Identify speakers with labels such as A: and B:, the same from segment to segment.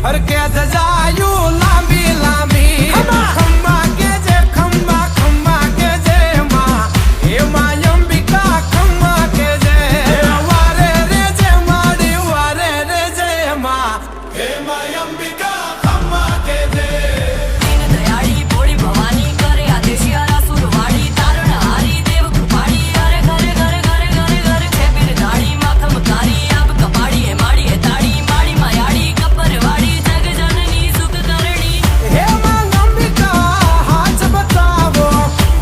A: હરકે ધજાયું લાંબી લાંબી ખંભા કે જે ખંભા કે જે એમાં અંબિકા ખંભા કે જે વારે રે જે માડી વારે રે જે એમાં અંબિકા ખંભા કે જે
B: દયાળી ભોળી ભવાની કરે આદેશિયા સુરવાડી તારણ હારી દેવ કૃપાળી અરે ઘરે ઘરે ઘરે ઘરે ઘરે છે બિરદાડી માખમ કારી આબ કપાડી હે માડી હે તાડી માડી માયાડી કપર વાડી જગ જનની સુખ કરણી
A: એમાં અંબિકા હાથ બતાવો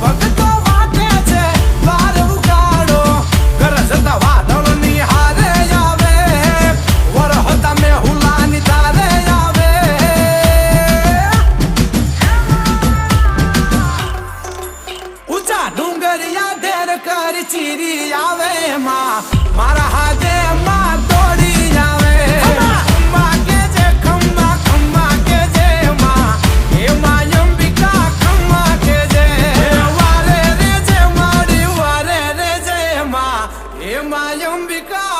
A: ભક્તો વાટે છે વાર ઉગાડો ગરજતા વાદળની હારે આવે વરહતા મે હુલાની તારે આવે ઊંચા ડુંગરિયા ધેર કરી ચીરી આવે મારા હાથે દોડી આવે ખંભા કે જે ખંભા કે જે એમાં અંબિકા ખંભા કે જે વારે રે જે માડી વારે રે જે એમાં અંબિકા